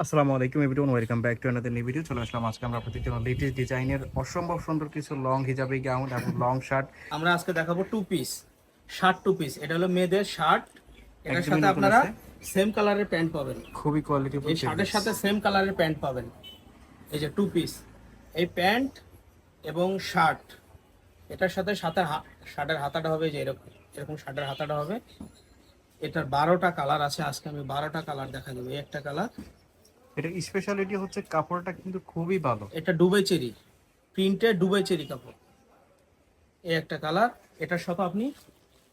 আসসালামু আলাইকুম everyone, welcome back to another new video. চলে আসলাম আজকে আমরা আপনাদের জন্য লেটেস্ট ডিজাইনের অসম্ভব সুন্দর কিছু লং হিজাবি গাউন এবং লং শার্ট আমরা আজকে দেখাবো two piece shirt. Two piece এটা হলো মেয়েদের শার্ট। এটার একদমই সাথে নতুন আপনারা আছে, সেম কালারের প্যান্ট পাবেন। খুবই কোয়ালিটিফুল এই শার্টের সাথে সেম কালারের প্যান্ট পাবেন। এই যে টু পিস, এই প্যান্ট এবং শার্ট, এটার সাথে সাথে শার্টের হাতাটা হবে যে এরকম এরকম শার্টের হাতাটা হবে। এটার 12টা কালার আছে, আজকে আমি 12টা কালার দেখা দেবো। এই একটা কালার, এটা স্পেশালিটি হচ্ছে কাপড়টা কিন্তু খুবই ভালো। এটা ডুবাই চেরি প্রিন্টের ডুবাই চেরি কাপড়। এই একটা কালার, এটার সাথে আপনি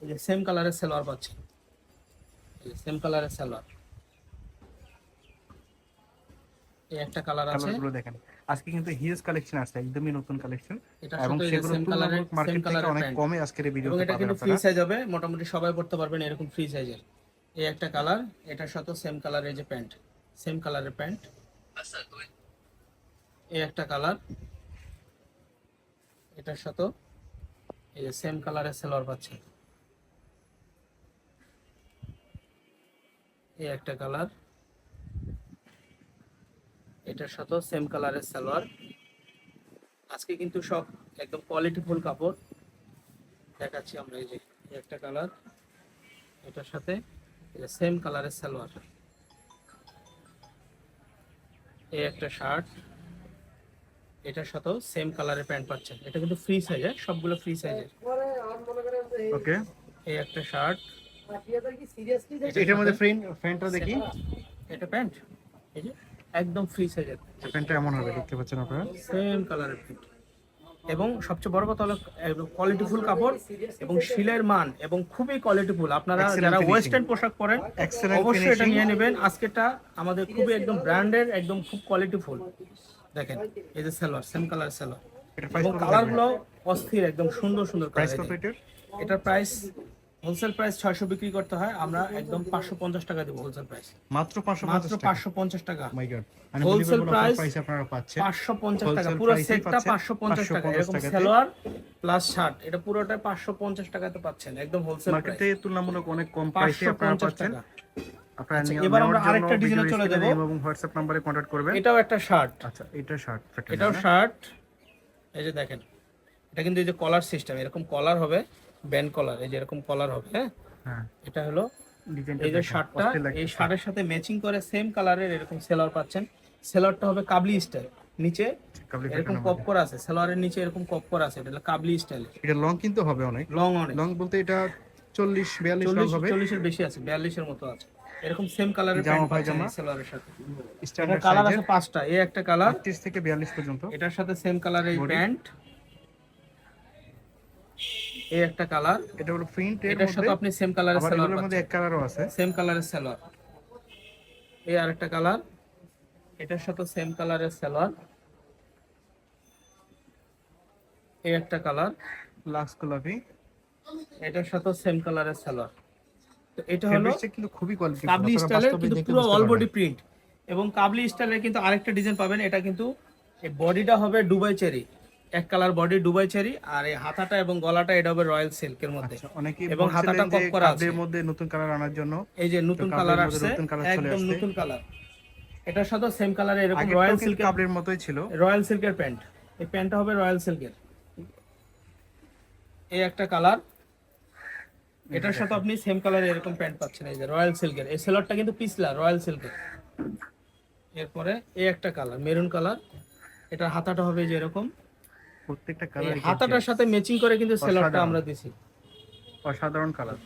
এই যে সেম কালারের সালোয়ার পাচ্ছেন। সেম কালারের সালোয়ার, এই একটা কালার আছে। কালারগুলো দেখেন, আজকে কিন্তু হিউজ কালেকশন আছে, একদমই নতুন কালেকশন এটার এবং সাথে সেগুলো সেম কালারের তুলনামূলক মার্কেট থেকে অনেক প্যান্ট, কমে আজকের এই এবং ভিডিওতে এটা পাবেন কিন্তু ফ্রি আপনারা। সাইজ হবে, মোটামুটি সবাই পড়তে পারবেন এরকম ফ্রি সাইজের। এই একটা কালার, এটার সাথে সেম কালারের যে প্যান্ট, সেম কালারের প্যান্ট। এই একটা কালার, এটার সাথে এই যে সেম কালারের সালোয়ার পাচ্ছেন। এই একটা কালার, এটার সাথে সেম কালারের সালোয়ার। আজকে কিন্তু সব একদম কোয়ালিটিফুল কাপড় দেখাচ্ছি আমরা। এই যে এই একটা কালার, এটার সাথে সেম কালারের সালোয়ার। এই একটা শার্ট, এটার সাথেও সেম কালারের প্যান্ট পাচ্ছেন। এটা কিন্তু ফ্রি সাইজের, সবগুলো ফ্রি সাইজের। ওকে, এই একটা শার্ট, এটার মধ্যে ফ্রেন্ডটা দেখি। এটা প্যান্ট, এই যে একদম ফ্রি সাইজের প্যান্টটা এমন হবে, দেখতে পাচ্ছেন আপনারা, সেম কালারের প্যান্ট। এবং সবচেয়ে বড় কথা হলো একদম কোয়ালিটিফুল কাপড় এবং শিলের মান এবং খুবই কোয়ালিটিফুল। আপনারা Excellent যারা finishing. ওয়েস্টার্ন পোশাক পরেন Excellent অবশ্যই এটা finishing. নিয়ে নেবেন। আজকেরটা আমাদের খুবই একদম ব্র্যান্ডের, একদম খুব কোয়ালিটিফুল। দেখেন এই যে সালোয়ার, সেম কালার সালোয়ার, এটার প্রাইস এবং কত কালার থাকবে? গুলো অস্থির, একদম সুন্দর সুন্দর প্রাইস কালার। কত এটার? এটার প্রাইস হোলসেল প্রাইস 600 বিক্রি করতে হয়, আমরা একদম 550 টাকা দেবো হোলসেল প্রাইস। মাত্র 550 মাত্র টাকা। 550 টাকা মাই গড, হোলসেল প্রাইস। প্রাইস আপনারা পাচ্ছেন 550 টাকা Wholesale পুরো price-এই সেটটা, পাচ্ছেন 550 টাকা। 550 এরকম টাকাতে। সালোয়ার প্লাস শার্ট, এটা পুরোটা 550 টাকাতে পাচ্ছেন, একদম হোলসেল প্রাইস। মার্কেটে তুলনামূলক অনেক কম প্রাইসে আপনারা 550 পাচ্ছেন। টাকা। আপনারা আচ্ছা, নিয়ে এবার নেওয়ার আমরা জন্য আরেকটা ডিজাইনে ভিডিও চলে স্ক্রিনে যাব। এবং হোয়াটসঅ্যাপ নম্বরে কন্টাক্ট করবেন। এটাও একটা শার্ট, আচ্ছা, এটা শার্ট প্যাটার্ন। এটাও শার্ট। এই যে দেখেন, এটা কিন্তু এই যে কলার সিস্টেম, এরকম কলার হবে, ব্যান্ড কলার, এই যে এরকম কলার হবে। হ্যাঁ, হ্যাঁ, এটা হলো ডিজাইনটা এই যে দেখেন, শার্টটা। অস্থির এই লাগতেছে। শার্টের সাথে ম্যাচিং করে সেম কালারের এরকম সেলোয়ার পাচ্ছেন। সেলোয়ারটা হবে কাবলি স্টাইল, নিচে কাবলি এরকম প্যাটার্নের কপ মধ্যে। করা আছে, সেলোয়ারের নিচে এরকম কপ করা আছে, এটা হলো কাবলি স্টাইল। এটা লং কিন্তু হবে অনেক লং, অনেক লং, বলতে এটা 40-42 লং 40 হবে। 40-এর বেশি আছে, 42-এর মতো আছে। এরকম সেম কালারের জামা প্যান্ট পাচ্ছেন পায়জামা এই সেলোয়ারের সাথে। এটার স্ট্যান্ডার্ড কালার সাইজের আছে 5টা। এই একটা কালার, 38 থেকে 42 পর্যন্ত। এটার সাথে সেম কালারের Body। প্যান্ট। এই একটা কালার, এটা হলো প্রিন্ট এর এটার মধ্যে, সাথে আপনি সেম কালারের আবার সালোয়ার এগুলোর মধ্যে পাচ্ছেন, এক কালারও আছে। সেম কালারের সালোয়ার। এই আরেকটা কালার, এটার সাথে সেম কালারের সালোয়ার। এই একটা কালার, লাক্স গোলাপি। এটার সাথে সেম কালারের সালোয়ার। তো এটা হলো ফেব্রিক্সটা কিন্তু খুবই কোয়ালিটি, কাবলি আপনারা স্টাইলের, বাস্তবে কিন্তু দেখে পুরো বুঝতে অল পারবেন। Body print. এবং কাবলি স্টাইলের কিন্তু আরেকটা ডিজাইন পাবেন, এটা কিন্তু এই বডিটা হবে দুবাই চেরি, এক কালার বডি দুবাই চেরি, আর এই হাতাটা এবং গলাটা এটা হবে রয়্যাল সিল্কের মধ্যে। আচ্ছা, অনেকেই এবং হাতাটা বলছিলেন যে কপ করা আছে। কাবলির মধ্যে নতুন কালার আনার জন্য। এই যে নতুন তো কালার কাবলির মধ্যে আসছে, নতুন কালার চলে একদম আসছে। নতুন কালার। এটার সাথে সেম কালারে এরকম আগেরটাও রয়্যাল কিন্তু সিল্কের, কাবলির মতোই ছিল। রয়্যাল সিল্কের প্যান্ট। এই প্যান্টটা হবে রয়্যাল সিল্কের। এই একটা কালার, এটার সাথে আপনি সেম কালারে এরকম প্যান্ট পাচ্ছেন, এই যে রয়্যাল সিল্কের। এই সেলরটা কিন্তু পিছলা রয়্যাল সিল্কের। এরপরে এই একটা কালার মেরুন কালার, এটার হাতাটা হবে যে এরকম। প্রত্যেকটা এই কালার হাতাটার সাথে ম্যাচিং করে কিন্তু সেলরটা আমরা দিছি। অসাধারণ কালার।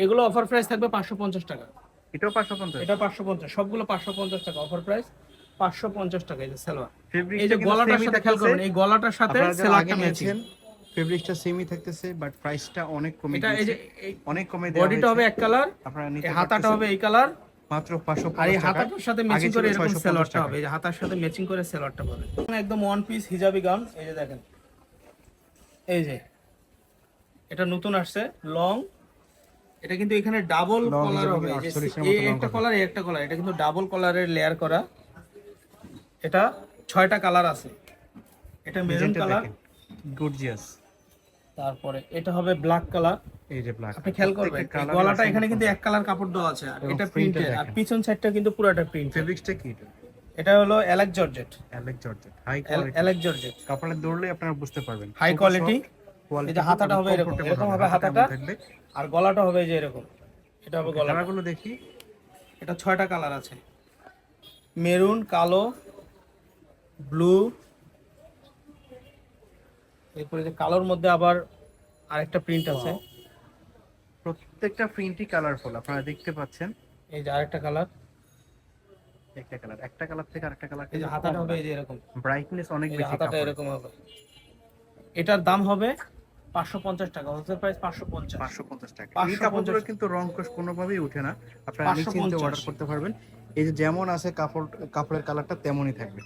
এগুলো অফার প্রাইস থাকবে 550 টাকা। এটাও 550। এটা 550, সবগুলো 550 টাকা অফার প্রাইস, 550 টাকা। এই যে সেলর, ফেব্রিক্সটা এই যে কিন্তু গলাটার সেমই সাথে খেয়াল থাকতেছে। করবেন, এই গলাটার সাথে আপনারা যারা আগে সেলরটা ম্যাচিং। নিয়েছেন ফেব্রিক্সটা সেমই থাকতেছে, বাট প্রাইসটা অনেক কমে এটা এই গিয়েছে, যে অনেক কমে দেওয়া বডিটা হবে হয়েছে। এক কালার, আপনারা নিতে এই হাতাটা পারতেছেন হবে এই কালার, মাত্র আর 550 এই টাকা। হাতাটার সাথে আগে ম্যাচিং ছিল করে এরকম 650 সেলরটা টাকা। হবে, এই যে হাতার সাথে ম্যাচিং করে সেলরটা পাবেন। একদম ওয়ান পিস হিজাবি গাউন, এই যে দেখেন, এই যে এটা নতুন আসছে লং। এটা কিন্তু এখানে ডাবল Long কলার হিসেবে হবে, কিন্তু এই যে 48 এর এই মতো long একটা হবে। কলার, এই একটা কলার, এটা কিন্তু ডাবল কলারের লেয়ার করা। এটা 6টা কালার আছে। এটা মেরুন ডিজাইনটা কালার, দেখেন, গর্জিয়াস। তারপরে এটা হবে ব্ল্যাক কালার, এই যে ব্ল্যাক, আপনি খেয়াল করবেন এই গলাটা এখানে কিন্তু এক কালার কাপড় দেওয়া আছে, আর এবং এটা print-টা প্রিন্টেড, আর দেখেন। পিছন সাইডটা কিন্তু পুরোটা প্রিন্ট। ফেব্রিক্সটা কি এটা? এটা হলো অ্যালেক জর্জেট, অ্যালেক জর্জেট, হাই কোয়ালিটি। অ্যালেক জর্জেট কাপড়ে ধরলে আপনারা বুঝতে পারবেন হাই কোয়ালিটি। এই যে হাতাটা হবে এরকম, এরকম হবে হাতাটা, থাকবে। আর গলাটা হবে এই যে এরকম, এটা হবে গলাটা। কালারগুলো দেখি। এটা 6টা কালার আছে, মেরুন, কালো, ব্লু, এরপরে যে কালোর মধ্যে আবার আরেকটা প্রিন্ট আছে। প্রত্যেকটা প্রিন্টই কালারফুল, আপনারা দেখতে পাচ্ছেন। এই যে আরেকটা কালার, একটা কালার, একটা কালার থেকে আরেকটা কালার, এই যে হাতাটা হবে এই যে এরকম, ব্রাইটনেস অনেক এই যে বেশি। হাতাটা এরকম হবে। এটার দাম হবে 550 টাকা, হোলসেল প্রাইস 550। 550 টাকা। এই 550 কাপড়গুলো কিন্তু রং কোশ কোনোভাবেই ওঠে না, আপনারা নিশ্চিন্তে 550 অর্ডার করতে পারবেন। এই যে যেমন আছে কাপড়ের কালারটা তেমনই থাকবে।